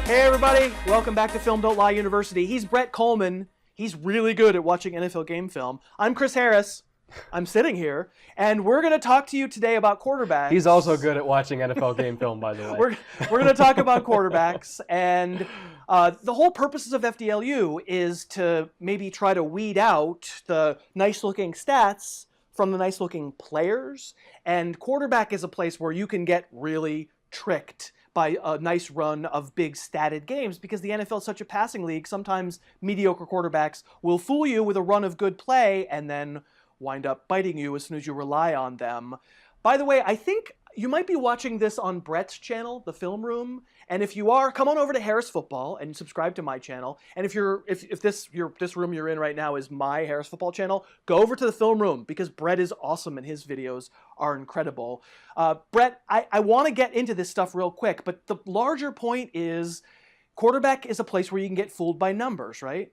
Hey everybody, welcome back to Film Don't Lie University. He's Brett Kollmann. He's really good at watching NFL game film. I'm Chris Harris. I'm sitting here, and we're going to talk to you today about quarterbacks. He's also good at watching NFL game film, by the way. We're going to talk about quarterbacks, and the whole purposes of FDLU is to maybe try to weed out the nice-looking stats from the nice-looking players, and quarterback is a place where you can get really tricked by a nice run of big statted games, because the NFL is such a passing league. Sometimes mediocre quarterbacks will fool you with a run of good play and then wind up biting you as soon as you rely on them. By the way, I think you might be watching this on Brett's channel, The Film Room, and if you are, come on over to Harris Football and subscribe to my channel. And if this room you're in right now is my Harris Football channel, go over to The Film Room, because Brett is awesome and his videos are incredible. Brett, I want to get into this stuff real quick, but the larger point is quarterback is a place where you can get fooled by numbers, right?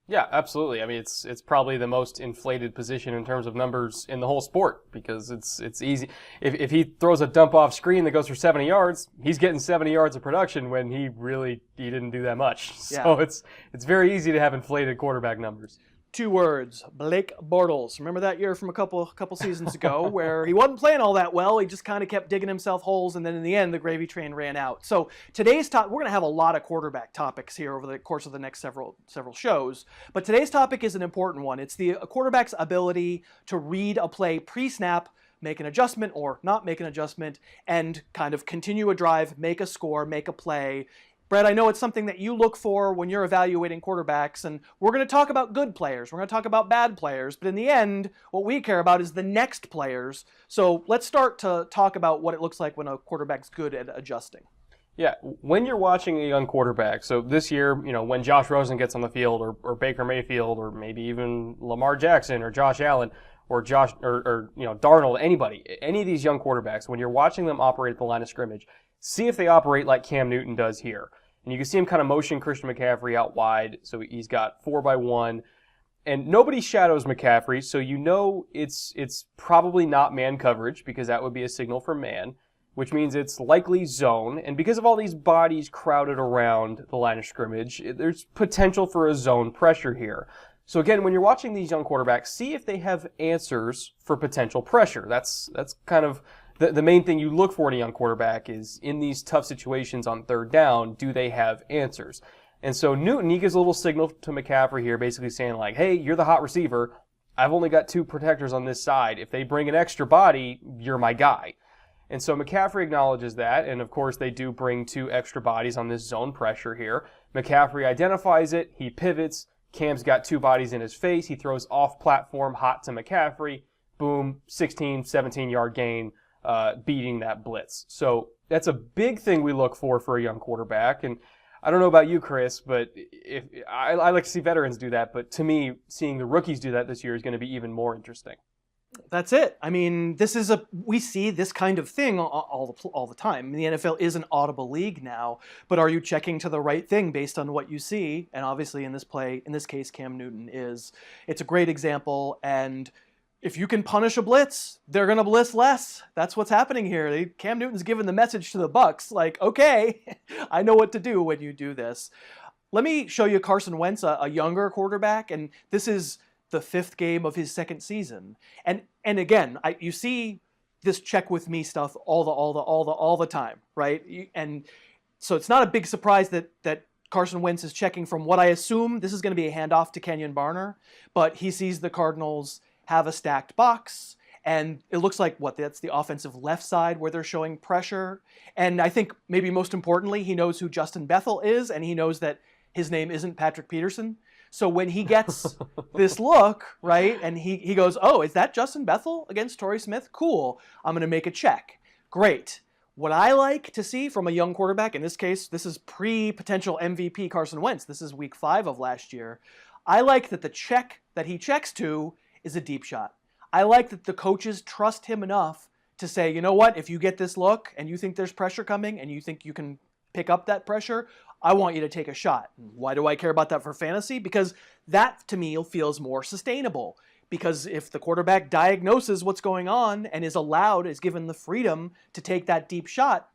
Yeah, absolutely. I mean, it's probably the most inflated position in terms of numbers in the whole sport, because it's easy. If he throws a dump off screen that goes for 70 yards, he's getting 70 yards of production when he didn't do that much. Yeah. So it's very easy to have inflated quarterback numbers. 2 words, Blake Bortles. Remember that year from a couple seasons ago where he wasn't playing all that well. He just kind of kept digging himself holes, and then in the end, the gravy train ran out. So today's we're going to have a lot of quarterback topics here over the course of the next several shows. But today's topic is an important one. It's the quarterback's ability to read a play pre-snap, make an adjustment or not make an adjustment, and kind of continue a drive, make a score, make a play. Brett, I know it's something that you look for when you're evaluating quarterbacks, and we're going to talk about good players. We're going to talk about bad players, but in the end, what we care about is the next players. So let's start to talk about what it looks like when a quarterback's good at adjusting. Yeah, when you're watching a young quarterback, so this year, when Josh Rosen gets on the field, or Baker Mayfield, or maybe even Lamar Jackson, or Josh Allen, or Darnold, any of these young quarterbacks, when you're watching them operate at the line of scrimmage, see if they operate like Cam Newton does here. And you can see him kind of motion Christian McCaffrey out wide, so he's got 4-by-1. And nobody shadows McCaffrey, so it's probably not man coverage, because that would be a signal for man, which means it's likely zone. And because of all these bodies crowded around the line of scrimmage, there's potential for a zone pressure here. So again, when you're watching these young quarterbacks, see if they have answers for potential pressure. That's kind of the main thing you look for in a young quarterback, is in these tough situations on third down, do they have answers? And so Newton, he gives a little signal to McCaffrey here, basically saying like, hey, you're the hot receiver. I've only got 2 protectors on this side. If they bring an extra body, you're my guy. And so McCaffrey acknowledges that, and of course they do bring 2 extra bodies on this zone pressure here. McCaffrey identifies it, he pivots, Cam's got 2 bodies in his face, he throws off platform hot to McCaffrey, boom, 16, 17-yard gain, beating that blitz. So that's a big thing we look for a young quarterback. And I don't know about you, Chris, but I like to see veterans do that. But to me, seeing the rookies do that this year is going to be even more interesting. That's it. I mean, we see this kind of thing all the time. The NFL is an audible league now, but are you checking to the right thing based on what you see? And obviously in this case, Cam Newton is. It's a great example, and if you can punish a blitz, they're going to blitz less. That's what's happening here. Cam Newton's given the message to the Bucs, like, okay, I know what to do when you do this. Let me show you Carson Wentz, a younger quarterback, and this is the 5th game of his 2nd season. And again, you see this check with me stuff all the time, right? And so it's not a big surprise that Carson Wentz is checking from what I assume this is going to be a handoff to Kenyon Barner, but he sees the Cardinals have a stacked box, and it looks like that's the offensive left side where they're showing pressure. And I think maybe most importantly, he knows who Justin Bethel is, and he knows that his name isn't Patrick Peterson. So when he gets this look, right, and he goes, oh, is that Justin Bethel against Torrey Smith? Cool, I'm going to make a check. Great. What I like to see from a young quarterback, in this case, this is pre-potential MVP Carson Wentz. This is week 5 of last year. I like that the check that he checks to is a deep shot. I like that the coaches trust him enough to say, you know what, if you get this look and you think there's pressure coming and you think you can pick up that pressure, I want you to take a shot. Why do I care about that for fantasy? Because that, to me, feels more sustainable. Because if the quarterback diagnoses what's going on and is given the freedom to take that deep shot,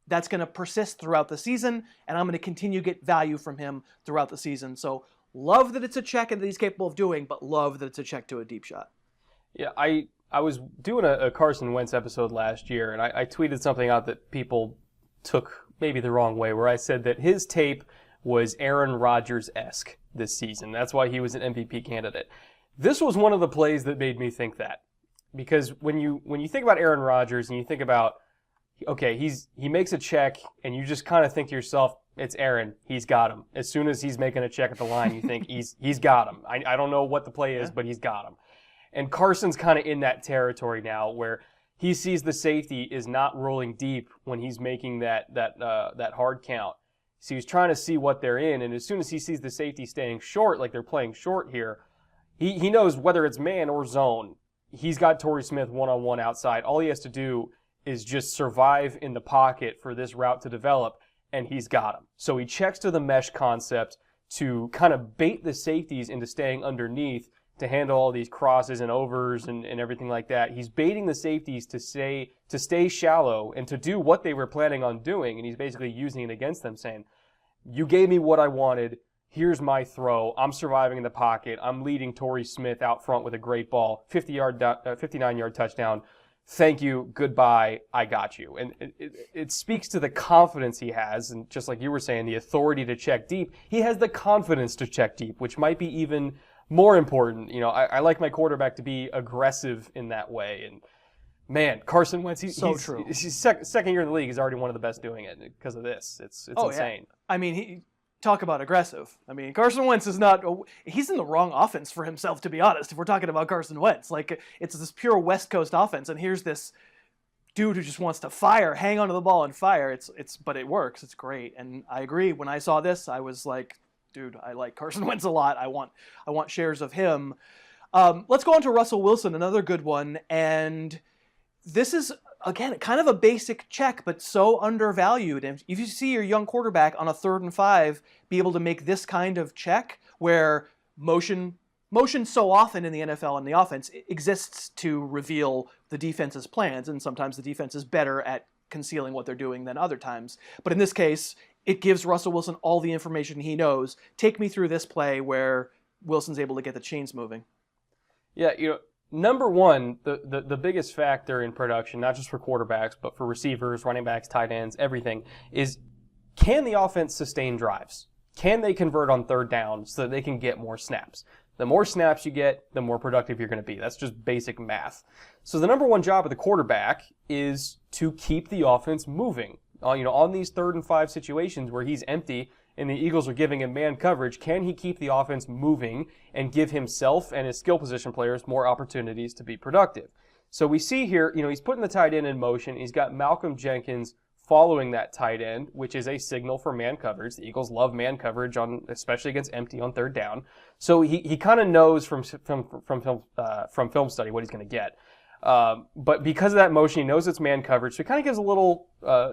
that's going to persist throughout the season, and I'm going to continue to get value from him throughout the season. So love that it's a check and that he's capable of doing, but love that it's a check to a deep shot. Yeah, I was doing a Carson Wentz episode last year, and I tweeted something out that people took maybe the wrong way, where I said that his tape was Aaron Rodgers-esque this season. That's why he was an MVP candidate. This was one of the plays that made me think that. Because when you think about Aaron Rodgers and you think about, okay, he makes a check, and you just kind of think to yourself, it's Aaron, he's got him. As soon as he's making a check at the line, you think he's got him. I don't know what the play is, but he's got him. And Carson's kind of in that territory now where he sees the safety is not rolling deep when he's making that hard count. So he's trying to see what they're in, and as soon as he sees the safety staying short, like they're playing short here, he knows whether it's man or zone, he's got Torrey Smith one-on-one outside. All he has to do is just survive in the pocket for this route to develop, and he's got him. So he checks to the mesh concept to kind of bait the safeties into staying underneath to handle all these crosses and overs and everything like that. He's baiting the safeties to stay shallow and to do what they were planning on doing, and he's basically using it against them, saying, you gave me what I wanted, here's my throw, I'm surviving in the pocket, I'm leading Torrey Smith out front with a great ball, 59-yard touchdown, thank you, goodbye, I got you. And it speaks to the confidence he has, and just like you were saying, the authority to check deep, he has the confidence to check deep, which might be even more important. You know, I like my quarterback to be aggressive in that way. And man, Carson Wentz, he's second year in the league. He's already one of the best doing it because of this. It's insane. Yeah. I mean, talk about aggressive. I mean, Carson Wentz is not. He's in the wrong offense for himself, to be honest. If we're talking about Carson Wentz, like it's this pure West Coast offense, and here's this dude who just wants to hang onto the ball and fire. But it works. It's great. And I agree. When I saw this, I was like, dude, I like Carson Wentz a lot. I want shares of him. Let's go on to Russell Wilson, another good one. And this is, again, kind of a basic check, but so undervalued. And if you see your young quarterback on a 3rd and 5 be able to make this kind of check where motion so often in the NFL and the offense exists to reveal the defense's plans, and sometimes the defense is better at concealing what they're doing than other times. But in this case, it gives Russell Wilson all the information he knows. Take me through this play where Wilson's able to get the chains moving. Yeah, number one, the biggest factor in production, not just for quarterbacks, but for receivers, running backs, tight ends, everything, is can the offense sustain drives? Can they convert on 3rd down so that they can get more snaps? The more snaps you get, the more productive you're going to be. That's just basic math. So the number one job of the quarterback is to keep the offense moving. On these 3rd and 5 situations where he's empty and the Eagles are giving him man coverage, can he keep the offense moving and give himself and his skill position players more opportunities to be productive? So we see here, he's putting the tight end in motion. He's got Malcolm Jenkins following that tight end, which is a signal for man coverage. The Eagles love man coverage, especially against empty on 3rd down. So he kind of knows from film study what he's going to get. But because of that motion, he knows it's man coverage, so he kind of gives a little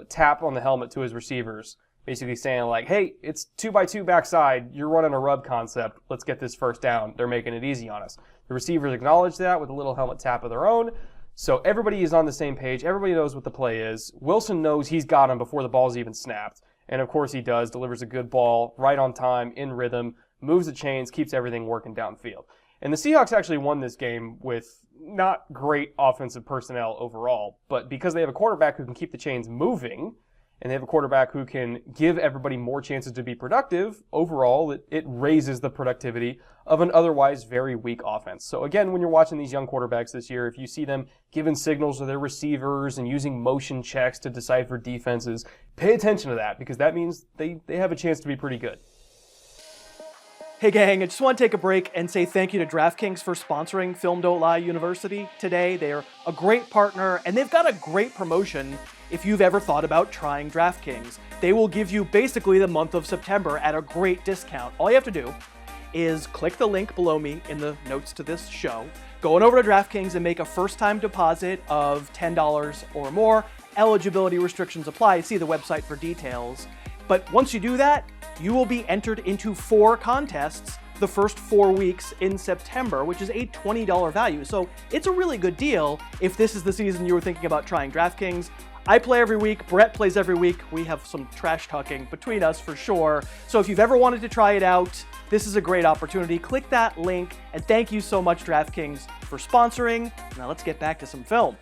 tap on the helmet to his receivers, basically saying like, hey, it's 2x2 backside, you're running a rub concept, let's get this 1st down. They're making it easy on us. The receivers acknowledge that with a little helmet tap of their own, so everybody is on the same page, everybody knows what the play is. Wilson knows he's got him before the ball's even snapped, and of course he does, delivers a good ball, right on time, in rhythm, moves the chains, keeps everything working downfield. And the Seahawks actually won this game with not great offensive personnel overall, but because they have a quarterback who can keep the chains moving, and they have a quarterback who can give everybody more chances to be productive, overall it raises the productivity of an otherwise very weak offense. So again, when you're watching these young quarterbacks this year, if you see them giving signals to their receivers and using motion checks to decipher defenses, pay attention to that, because that means they have a chance to be pretty good. Hey gang, I just want to take a break and say thank you to Draftkings for sponsoring Film Don't Lie University today. They are a great partner, and they've got a great promotion if you've ever thought about trying Draftkings. They will give you basically the month of September at a great discount. All you have to do is click the link below me in the notes to this show, going over to DraftKings and make a first-time deposit of $10 or more. Eligibility restrictions apply. See the website for details. But once you do that, you will be entered into 4 contests the first 4 weeks in September, which is a $20 value. So it's a really good deal if this is the season you were thinking about trying DraftKings. I play every week, Brett plays every week. We have some trash talking between us for sure. So if you've ever wanted to try it out, this is a great opportunity. Click that link, and thank you so much, DraftKings, for sponsoring. Now let's get back to some film.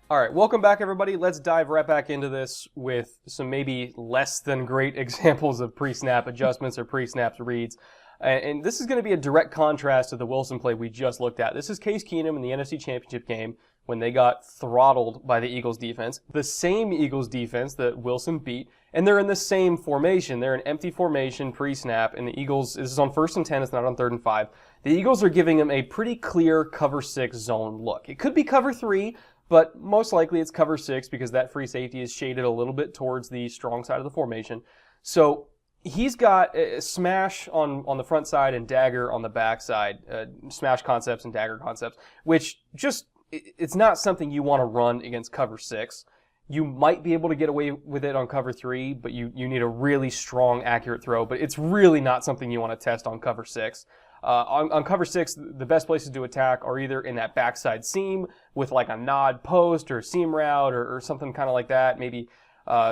All right, welcome back, everybody. Let's dive right back into this with some maybe less than great examples of pre-snap adjustments or pre-snap reads. And this is going to be a direct contrast to the Wilson play we just looked at. This is Case Keenum in the NFC Championship game when they got throttled by the Eagles defense. The same Eagles defense that Wilson beat, and they're in the same formation. They're an empty formation pre-snap, and the Eagles, this is on 1st and 10, it's not on 3rd and 5. The Eagles are giving them a pretty clear cover 6 zone look. It could be cover 3, but most likely it's cover 6 because that free safety is shaded a little bit towards the strong side of the formation. So he's got a smash on the front side and dagger on the back side, smash concepts and dagger concepts, which just, it's not something you want to run against cover 6. You might be able to get away with it on cover 3, but you need a really strong, accurate throw, but it's really not something you want to test on cover 6. On cover 6, the best places to attack are either in that backside seam with like a nod post or seam route or something kind of like that, maybe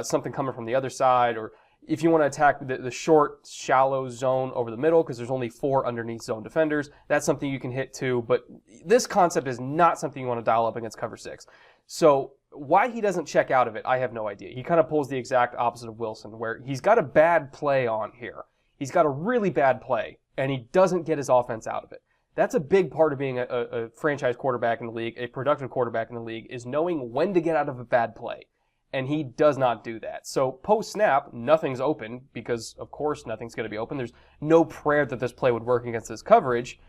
something coming from the other side, or if you want to attack the short, shallow zone over the middle because there's only 4 underneath zone defenders, that's something you can hit too, but this concept is not something you want to dial up against cover 6. So why he doesn't check out of it, I have no idea. He kind of pulls the exact opposite of Wilson, where he's got a bad play on here. He's got a really bad play, and he doesn't get his offense out of it. That's a big part of being a franchise quarterback in the league, a productive quarterback in the league, is knowing when to get out of a bad play. And he does not do that. So post-snap, nothing's open because, of course, nothing's going to be open. There's no prayer that this play would work against this coverage.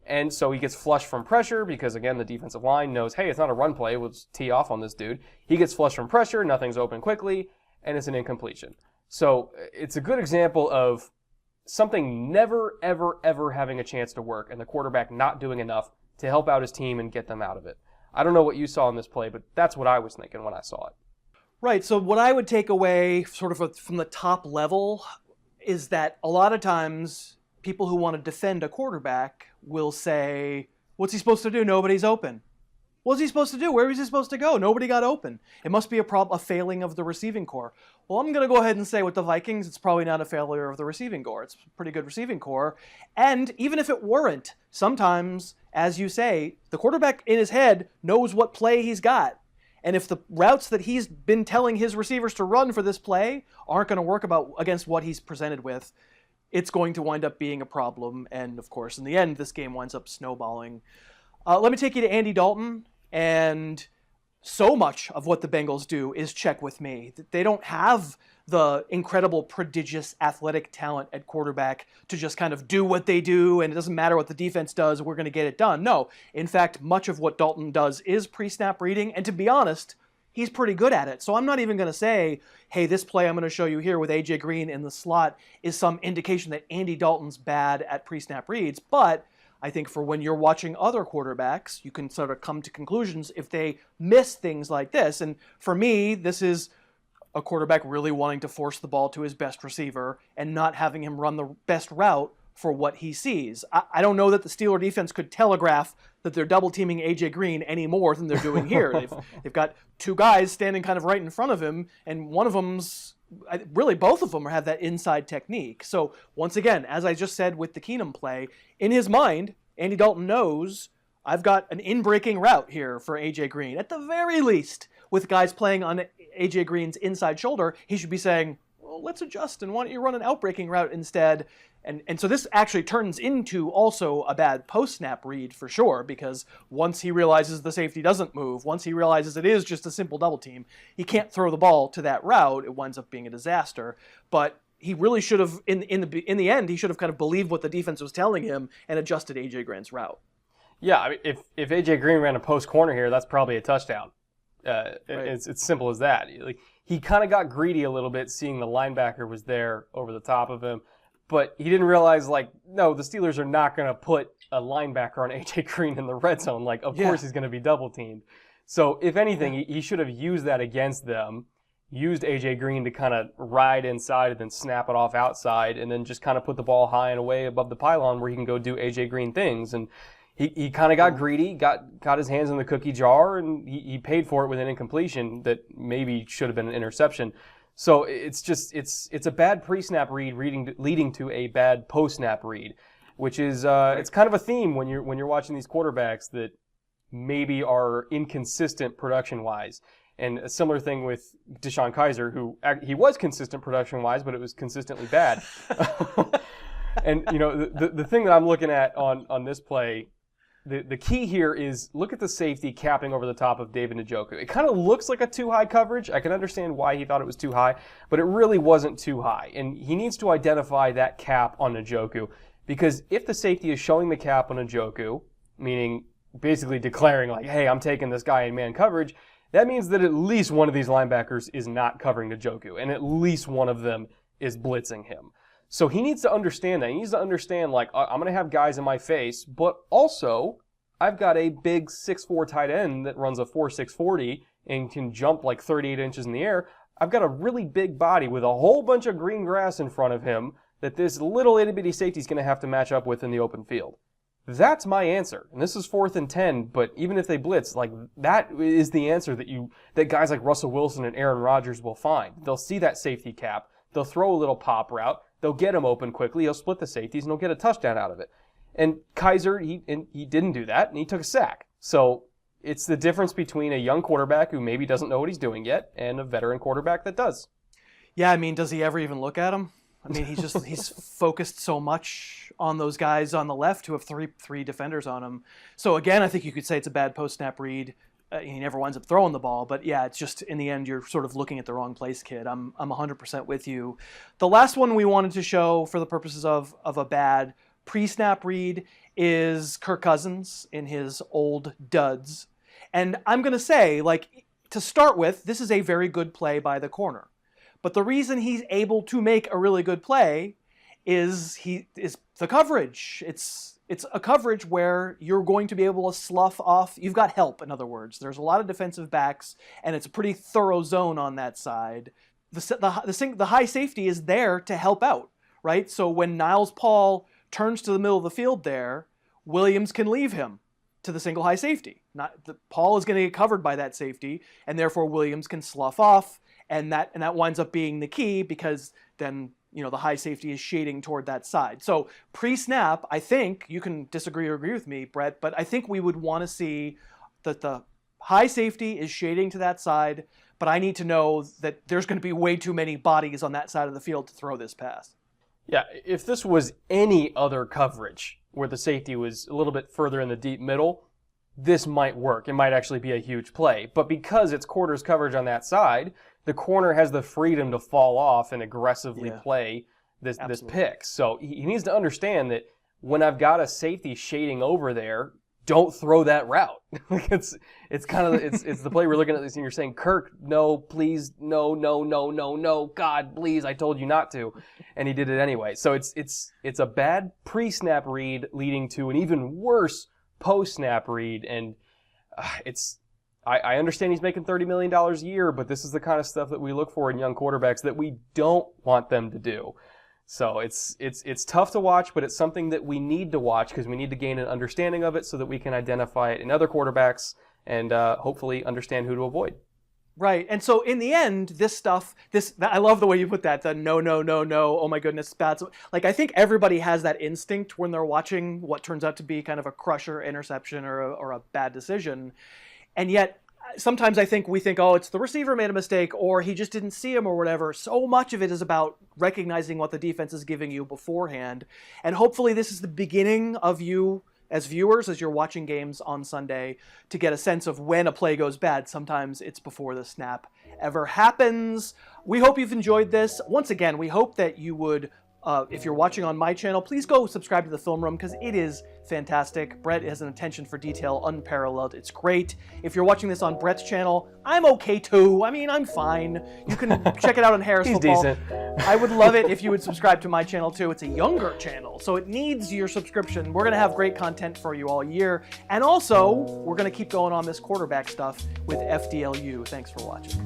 And so he gets flushed from pressure because, again, the defensive line knows, hey, it's not a run play. We'll just tee off on this dude. He gets flushed from pressure, nothing's open quickly, and it's an incompletion. So it's a good example of something never, ever, ever having a chance to work and the quarterback not doing enough to help out his team and get them out of it. I don't know what you saw in this play, but that's what I was thinking when I saw it. Right, so what I would take away sort of from the top level is that a lot of times people who want to defend a quarterback will say, what's he supposed to do? Nobody's open. What's he supposed to do? Where is he supposed to go? Nobody got open. It must be a failing of the receiving core. Well, I'm going to go ahead and say with the Vikings, it's probably not a failure of the receiving core. It's a pretty good receiving core. And even if it weren't, sometimes, as you say, the quarterback in his head knows what play he's got. And if the routes that he's been telling his receivers to run for this play aren't going to work against what he's presented with, it's going to wind up being a problem. And, of course, in the end, this game winds up snowballing. Let me take you to Andy Dalton. And so much of what the Bengals do is check with me. They don't have the incredible, prodigious athletic talent at quarterback to just kind of do what they do, and it doesn't matter what the defense does, we're going to get it done. No, in fact, much of what Dalton does is pre-snap reading, and to be honest, he's pretty good at it. So I'm not even going to say, hey, this play I'm going to show you here with A.J. Green in the slot is some indication that Andy Dalton's bad at pre-snap reads, but I think for when you're watching other quarterbacks, you can sort of come to conclusions if they miss things like this. And for me, this is a quarterback really wanting to force the ball to his best receiver and not having him run the best route for what he sees. I don't know that the Steeler defense could telegraph that they're double teaming A.J. Green any more than they're doing here. They've got 2 guys standing kind of right in front of him, and one of them's really both of them have that inside technique. So once again, as I just said with the Keenum play, in his mind, Andy Dalton knows I've got an in-breaking route here for A.J. Green. At the very least, with guys playing on A.J. Green's inside shoulder, he should be saying, well, let's adjust and why don't you run an out-breaking route instead? And so this actually turns into also a bad post-snap read for sure, because once he realizes the safety doesn't move, once he realizes it is just a simple double team, he can't throw the ball to that route. It winds up being a disaster. But he really should have, in the end, he should have kind of believed what the defense was telling him and adjusted A.J. Green's route. Yeah, I mean, if A.J. Green ran a post corner here, that's probably a touchdown. Right. It's simple as that. Like, he kind of got greedy a little bit, seeing the linebacker was there over the top of him. But he didn't realize, like, no, the Steelers are not going to put a linebacker on A.J. Green in the red zone. Like, of course he's going to be double teamed. So, if anything, he should have used that against them, used A.J. Green to kind of ride inside and then snap it off outside, and then just kind of put the ball high and away above the pylon where he can go do A.J. Green things. And he kind of got greedy, got his hands in the cookie jar, and he paid for it with an incompletion that maybe should have been an interception. So it's a bad pre-snap read leading to a bad post-snap read, which is it's kind of a theme when you're watching these quarterbacks that maybe are inconsistent production-wise. And a similar thing with Deshaun Kaiser, who he was consistent production-wise, but it was consistently bad. And the thing that I'm looking at on this play, the key here is look at the safety capping over the top of David Njoku. It kind of looks like a too high coverage. I can understand why he thought it was too high, but it really wasn't too high. And he needs to identify that cap on Njoku, because if the safety is showing the cap on Njoku, meaning basically declaring like, hey, I'm taking this guy in man coverage, that means that at least one of these linebackers is not covering Njoku, and at least one of them is blitzing him. So he needs to understand that. He needs to understand, like, I'm going to have guys in my face, but also I've got a big 6'4" tight end that runs a 4.6 40 and can jump like 38 inches in the air. I've got a really big body with a whole bunch of green grass in front of him that this little itty-bitty safety is going to have to match up with in the open field. That's my answer. And this is 4th and 10, but even if they blitz, like, that is the answer that guys like Russell Wilson and Aaron Rodgers will find. They'll see that safety cap. They'll throw a little pop route. They'll get him open quickly. He'll split the safeties, and he'll get a touchdown out of it. And Kaiser, he didn't do that, and he took a sack. So it's the difference between a young quarterback who maybe doesn't know what he's doing yet and a veteran quarterback that does. Yeah, I mean, does he ever even look at him? I mean, he's focused so much on those guys on the left who have three defenders on him. So again, I think you could say it's a bad post-snap read. He never winds up throwing the ball, but yeah, it's just in the end you're sort of looking at the wrong place, kid. I'm 100% with you. The last one we wanted to show for the purposes of a bad pre-snap read is Kirk Cousins in his old duds. And I'm going to say, like, to start with, this is a very good play by the corner. But the reason he's able to make a really good play is the coverage. It's a coverage where you're going to be able to slough off. You've got help, in other words. There's a lot of defensive backs, and it's a pretty thorough zone on that side. The high safety is there to help out, right? So when Niles Paul turns to the middle of the field there, Williams can leave him to the single high safety. Paul is going to get covered by that safety, and therefore Williams can slough off, and that winds up being the key, because then the high safety is shading toward that side. So pre-snap, I think, you can disagree or agree with me, Brett, but I think we would want to see that the high safety is shading to that side, but I need to know that there's going to be way too many bodies on that side of the field to throw this pass. Yeah, if this was any other coverage where the safety was a little bit further in the deep middle, this might work. It might actually be a huge play. But because it's quarters coverage on that side, the corner has the freedom to fall off and aggressively play this pick. So he needs to understand that when I've got a safety shading over there, don't throw that route. it's the play we're looking at this and you're saying, Kirk, no, please, no, God, please, I told you not to. And he did it anyway. So it's a bad pre-snap read leading to an even worse post-snap read, and I understand he's making $30 million a year, but this is the kind of stuff that we look for in young quarterbacks that we don't want them to do. So it's tough to watch, but it's something that we need to watch because we need to gain an understanding of it so that we can identify it in other quarterbacks and hopefully understand who to avoid. Right. And so in the end, I love the way you put that, the no, oh my goodness, bad. Like, I think everybody has that instinct when they're watching what turns out to be kind of a crusher interception or a bad decision. And yet, sometimes we think, oh, it's the receiver made a mistake, or he just didn't see him, or whatever. So much of it is about recognizing what the defense is giving you beforehand. And hopefully this is the beginning of you, as viewers, as you're watching games on Sunday, to get a sense of when a play goes bad. Sometimes it's before the snap ever happens. We hope you've enjoyed this. Once again, we hope that you would If you're watching on my channel, please go subscribe to the Film Room because it is fantastic. Brett has an attention for detail unparalleled. It's great. If you're watching this on Brett's channel, I'm okay too. I mean, I'm fine. You can check it out on Harris He's Football. decent. I would love it if you would subscribe to my channel too. It's a younger channel, so it needs your subscription. We're going to have great content for you all year. And also, we're going to keep going on this quarterback stuff with FDLU. Thanks for watching.